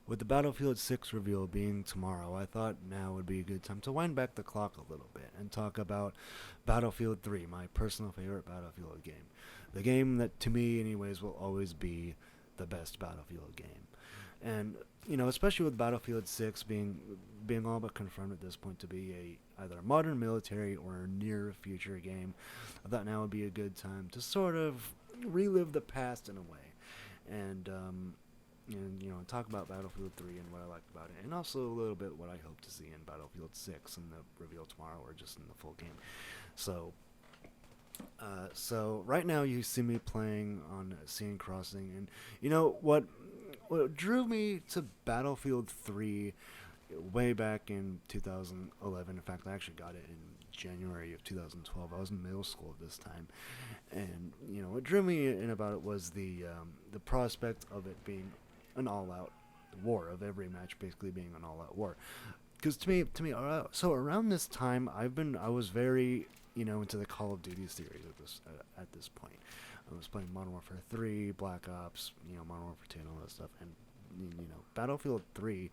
With the Battlefield 6 reveal being tomorrow, I thought now would be a good time to wind back the clock a little bit and talk about Battlefield 3, my personal favorite Battlefield game. The game that, to me, anyways, will always be the best Battlefield game. And especially with Battlefield 6 being all but confirmed at this point to be either a modern military or a near future game, I thought now would be a good time to sort of relive the past in a way. And talk about Battlefield 3 and what I liked about it, and also a little bit what I hope to see in Battlefield 6 in the reveal tomorrow or just in the full game. So, so right now you see me playing on Scene Crossing, and you know what drew me to Battlefield 3 way back in 2011. In fact, I actually got it in January of 2012. I was in middle school at this time, and what drew me in about it was the prospect of it being an all-out war, of every match basically being an all-out war. Because so around this time, I was very into the Call of Duty series at this point. I was playing Modern Warfare 3, Black Ops, Modern Warfare 2, and all that stuff, and Battlefield 3.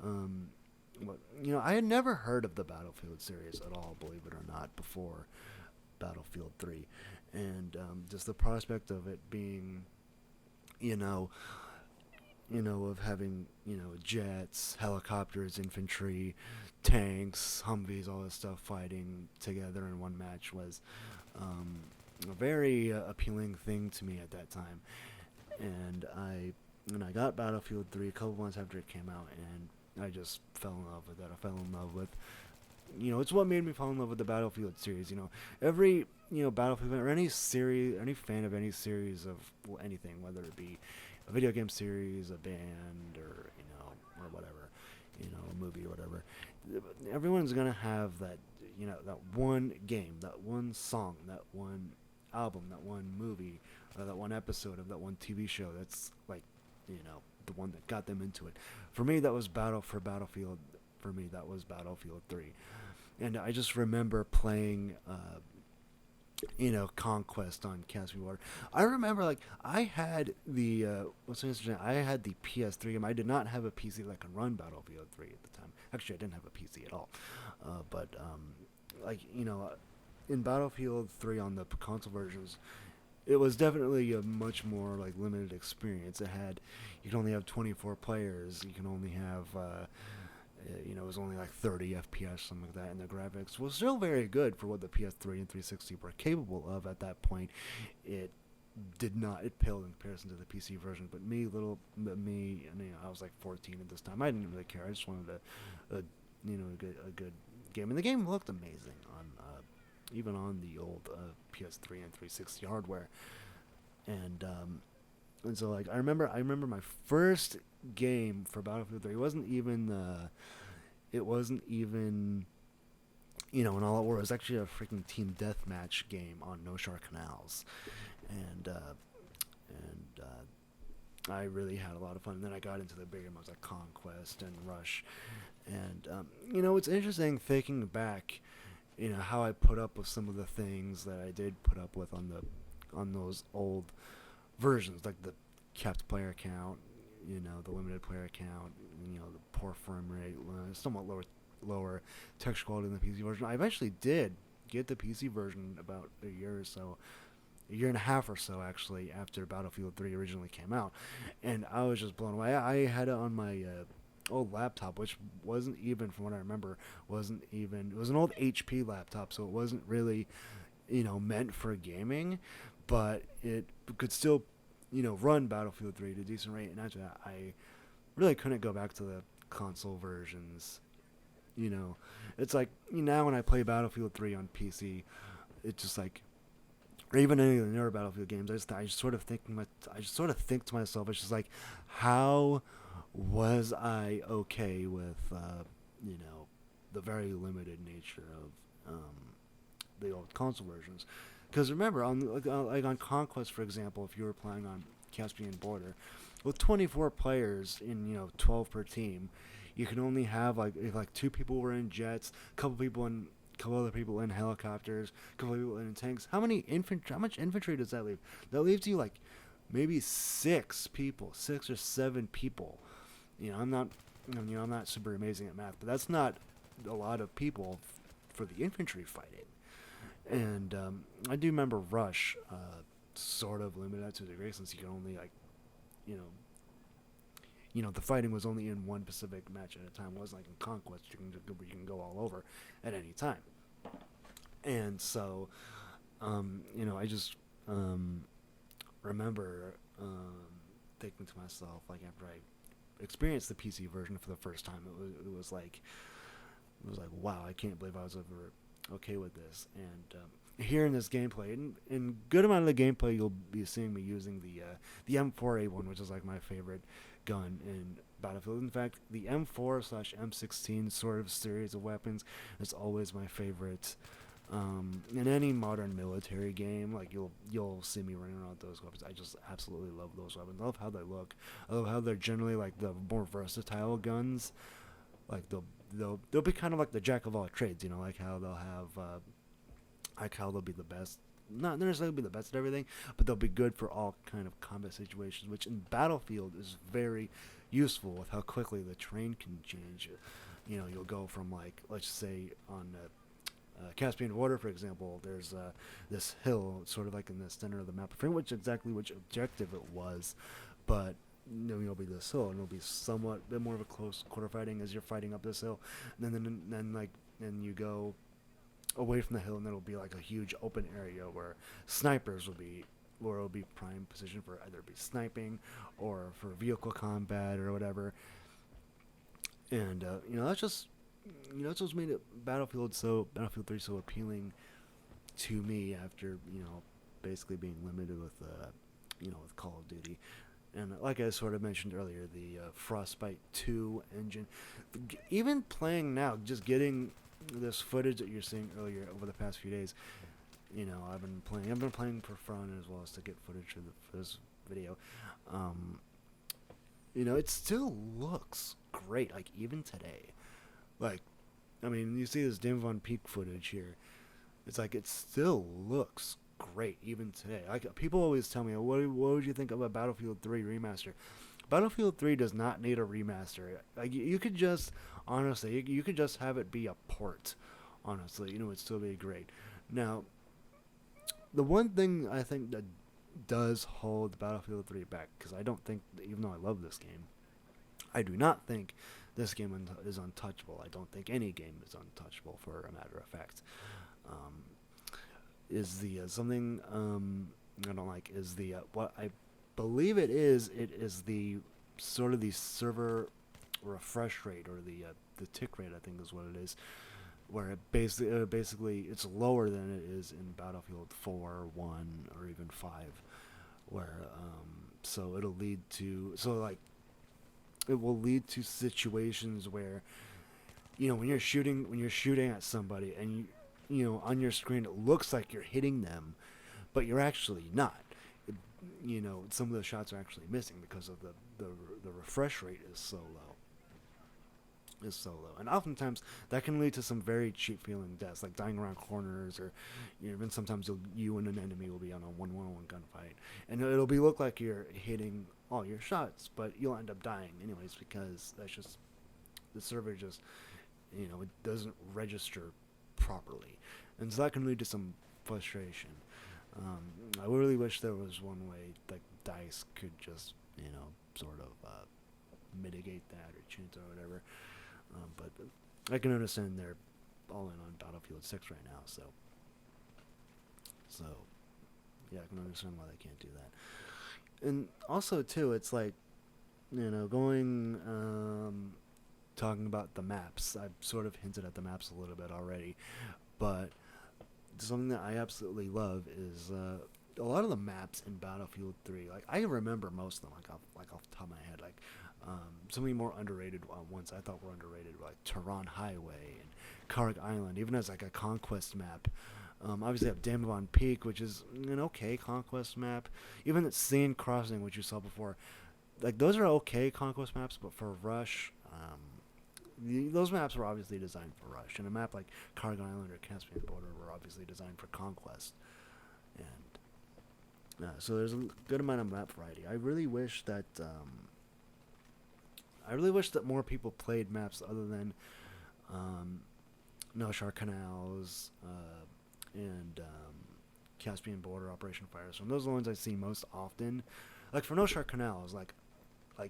Um, I had never heard of the Battlefield series at all, believe it or not, before Battlefield 3, and just the prospect of it being, you know, of having, jets, helicopters, infantry, tanks, Humvees, all this stuff fighting together in one match was a very appealing thing to me at that time. And I got Battlefield 3 a couple months after it came out, and I just fell in love with it. I fell in love with, it's what made me fall in love with the Battlefield series. Every, Battlefield or any series, any fan of any series of anything, whether it be a video game series, a band, or or whatever, a movie or whatever. Everyone's gonna have that, that one game, that one song, that one album, that one movie, or that one episode of that one TV show. That's like, the one that got them into it. For me, that was Battlefield. For me, that was Battlefield 3, and I just remember playing. Conquest on Caspian Water. I remember, like, I had the what's interesting. I had the PS3 game. I did not have a PC that could run Battlefield 3 at the time. Actually, I didn't have a PC at all. But like in Battlefield 3 on the console versions, it was definitely a much more like limited experience. You can only have 24 players. You can only have it was only like 30 FPS, something like that, and the graphics was still very good for what the PS3 and 360 were capable of at that point. It did not, it paled in comparison to the PC version, but I was like 14 at this time. I didn't really care. I just wanted a good game, and the game looked amazing on even on the old PS3 and 360 hardware. And so, like, I remember my first game for Battlefield 3. It wasn't even an all-out war. It was actually a freaking team deathmatch game on No Shore Canals, and I really had a lot of fun. And then I got into the bigger ones like Conquest and Rush, and it's interesting thinking back, how I put up with some of the things that I did put up with on those old versions, like the capped player count, the limited player count, the poor frame rate, somewhat lower texture quality than the PC version. I eventually did get the PC version about a year and a half or so actually after Battlefield 3 originally came out, and I was just blown away. I had it on my old laptop, which wasn't even, from what I remember, it was an old HP laptop, so it wasn't really meant for gaming, but it could still run Battlefield 3 at a decent rate. And after that, I really couldn't go back to the console versions. It's like now when I play Battlefield 3 on PC, it's just like, or even any of the newer Battlefield games, I just sort of think to myself, it's just like, how was I okay with the very limited nature of the old console versions? Because remember, on Conquest, for example, if you were playing on Caspian Border, with 24 players in 12 per team, you can only have if two people were in jets, couple other people in helicopters, couple people in tanks. How much infantry does that leave? That leaves you like maybe six or seven people I'm not, I'm not super amazing at math, but that's not a lot of people for the infantry fighting. And I do remember Rush sort of limited that to a degree since you can only like, you know, the fighting was only in one Pacific match at a time. It wasn't like in Conquest you can go all over at any time. And so, I just remember thinking to myself, like after I experienced the PC version for the first time, it was like, wow, I can't believe I was ever okay with this. And here in this gameplay, in good amount of the gameplay, you'll be seeing me using the M4A1, which is like my favorite gun in Battlefield. In fact, the M4/M16 sort of series of weapons is always my favorite. In any modern military game, like you'll see me running around with those weapons. I just absolutely love those weapons. I love how they look. I love how they're generally like the more versatile guns. Like they'll be kind of like the jack of all trades. Like how they'll have like how they'll be the best. Not necessarily be the best at everything, but they'll be good for all kind of combat situations, which in Battlefield is very useful with how quickly the terrain can change. You'll go from like, let's say on Caspian Water, for example, there's this hill, sort of like in the center of the map. I forget which objective it was, but you'll be this hill, and it'll be somewhat bit more of a close quarter fighting as you're fighting up this hill, and then you go away from the hill, and it'll be like a huge open area where snipers will be prime position for either be sniping or for vehicle combat or whatever. And that's just that's what's made Battlefield 3 so appealing to me after basically being limited with with Call of Duty. And like I sort of mentioned earlier, the Frostbite 2 engine, even playing now, just getting this footage that you're seeing earlier over the past few days, I've been playing for fun as well as to get footage for this video. It still looks great, like even today. Like, I mean, you see this Dame Von Peak footage here. It's like it still looks great even today. Like people always tell me, what would you think of a Battlefield 3 remaster? Battlefield 3 does not need a remaster. Like you could just honestly, you could just have it be a port. Honestly, it'd still be great. Now, the one thing I think that does hold Battlefield 3 back, because I don't think, even though I love this game, I do not think this game is untouchable. I don't think any game is untouchable, for a matter of fact. Is the something I don't like is the what I believe it is the sort of the server refresh rate, or the tick rate, I think is what it is, where it basically it's lower than it is in Battlefield 4, 1, or even 5, where so it'll lead to it will lead to situations where when you're shooting at somebody, and on your screen it looks like you're hitting them, but you're actually not. Some of the shots are actually missing because of the refresh rate is so low. And oftentimes that can lead to some very cheap feeling deaths, like dying around corners, or even sometimes you and an enemy will be on a 1-1-1 gunfight, and it'll look like you're hitting all your shots, but you'll end up dying anyways, because that's just the server just it doesn't register properly, and so that can lead to some frustration. I really wish there was one way like DICE could just sort of mitigate that or change it or whatever. But I can understand they're all in on Battlefield 6 right now, so yeah, I can understand why they can't do that. And also too, it's like going talking about the maps. I've sort of hinted at the maps a little bit already, but something that I absolutely love is a lot of the maps in Battlefield 3. Like I remember most of them, like off the top of my head. Like some of the more underrated ones I thought were underrated, like Tehran Highway and Karg Island, even as like a conquest map. Obviously, I have Dame Von Peak, which is an okay conquest map. Even at Seine Crossing, which you saw before, like those are okay conquest maps. But for Rush, those maps were obviously designed for Rush, and a map like Karg Island or Caspian Border were obviously designed for conquest. And so there's a good amount of map variety. I really wish that I really wish that more people played maps other than um, No Shark Canals and Caspian Border, Operation Firestorm. Those are the ones I see most often. Like for No Shark Canals, like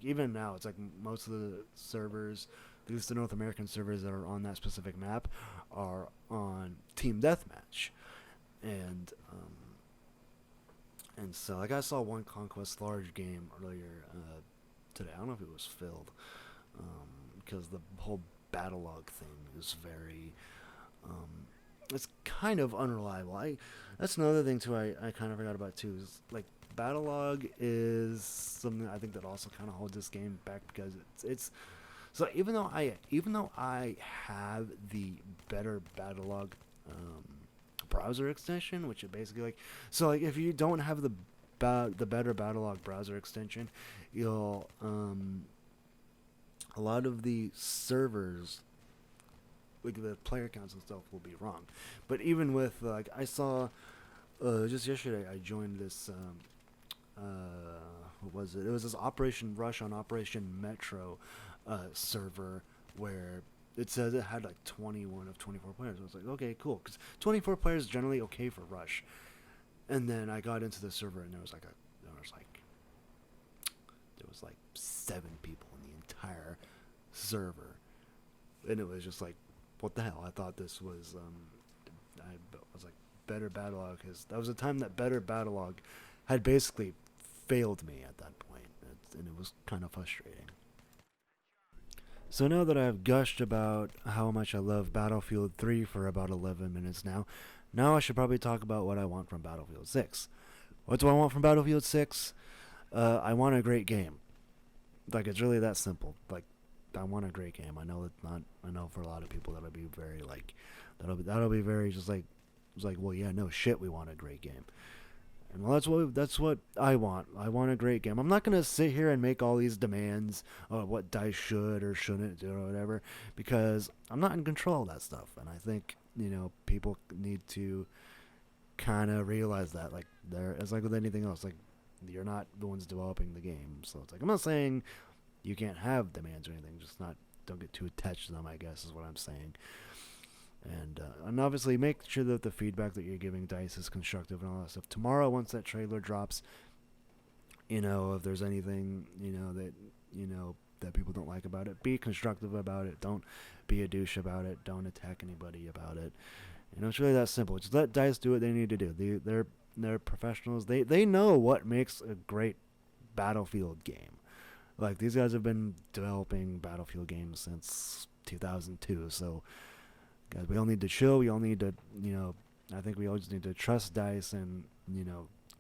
even now, it's like most of the servers, at least the North American servers that are on that specific map, are on Team Deathmatch, and so like I saw one Conquest large game earlier today. I don't know if it was filled, because the whole battle log thing is very it's kind of unreliable. That's another thing too. I kind of forgot about too. Is like battle log is something I think that also kind of holds this game back because it's so even though I have the better battle log browser extension, which is basically like so like if you don't have the better battle log browser extension, you'll a lot of the servers, like the player counts and stuff, will be wrong. But even with like I saw just yesterday, I joined this what was it? It was this Operation Rush on Operation Metro server where it says it had like 21 of 24 players. I was like, okay, cool, because 24 players is generally okay for Rush. And then I got into the server and there was like 7 people in the entire server, and it was just like, what the hell? I thought this was I was like better Battlelog, because that was a time that better Battlelog had basically failed me at that point, and it was kind of frustrating. So now that I've gushed about how much I love Battlefield 3 for about 11 minutes now I should probably talk about what I want from Battlefield 6. What do I want from Battlefield 6? I want a great game. Like, it's really that simple. Like, I want a great game. I know it's not. I know for a lot of people that'll be very like, that'll be very just like, it's like, well, yeah, no shit, we want a great game. And well, that's what I want. I want a great game. I'm not gonna sit here and make all these demands of what DICE should or shouldn't do or whatever, because I'm not in control of that stuff. And I think people need to kind of realize that. Like, it's like with anything else. Like, you're not the ones developing the game, so it's like, I'm not saying you can't have demands or anything. Just don't get too attached to them, I guess, is what I'm saying. And obviously make sure that the feedback that you're giving DICE is constructive and all that stuff. Tomorrow, once that trailer drops, if there's anything, that people don't like about it, be constructive about it. Don't be a douche about it. Don't attack anybody about it. It's really that simple. Just let DICE do what they need to do. They're professionals. They know what makes a great Battlefield game. Like, these guys have been developing Battlefield games since 2002, so guys, we all need to chill. We all need to, I think we all just need to trust DICE, and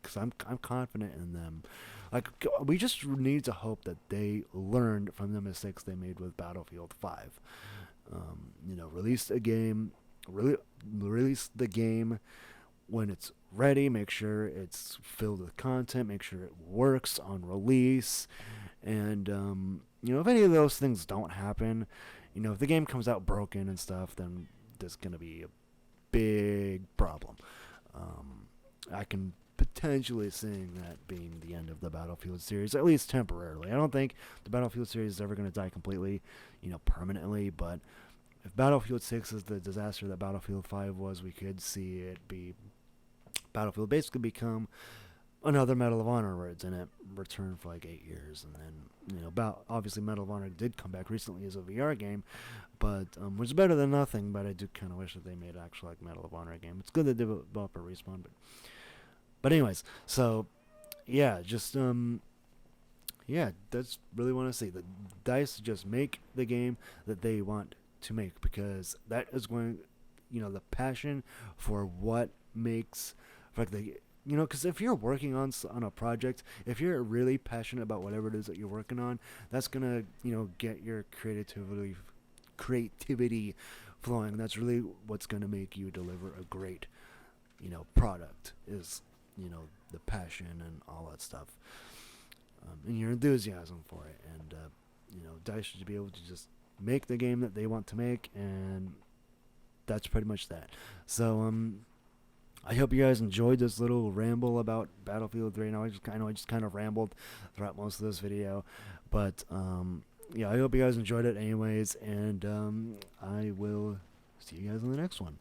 because I'm confident in them. Like, we just need to hope that they learned from the mistakes they made with Battlefield 5. Release a game, release the game when it's ready. Make sure it's filled with content. Make sure it works on release. And if any of those things don't happen, if the game comes out broken and stuff, then there's gonna be a big problem. I can potentially see that being the end of the Battlefield series, at least temporarily. I don't think the Battlefield series is ever gonna die completely, permanently. But if Battlefield 6 is the disaster that Battlefield 5 was, we could see it be Battlefield basically become another Medal of Honor, where it's in it return for like 8 years, and then obviously Medal of Honor did come back recently as a VR game, but which is better than nothing. But I do kind of wish that they made actual like Medal of Honor game. It's good that they develop a Respawn, but anyways, so yeah, just that's really want to see the DICE just make the game that they want to make, because that is going, the passion for what makes like the. Because if you're working on a project, if you're really passionate about whatever it is that you're working on, that's gonna, get your creativity flowing. And that's really what's gonna make you deliver a great, product. Is, the passion and all that stuff, and your enthusiasm for it. And DICE should be able to just make the game that they want to make, and that's pretty much that. So I hope you guys enjoyed this little ramble about Battlefield 3. I know I just kind of rambled throughout most of this video, but yeah, I hope you guys enjoyed it anyways, and I will see you guys in the next one.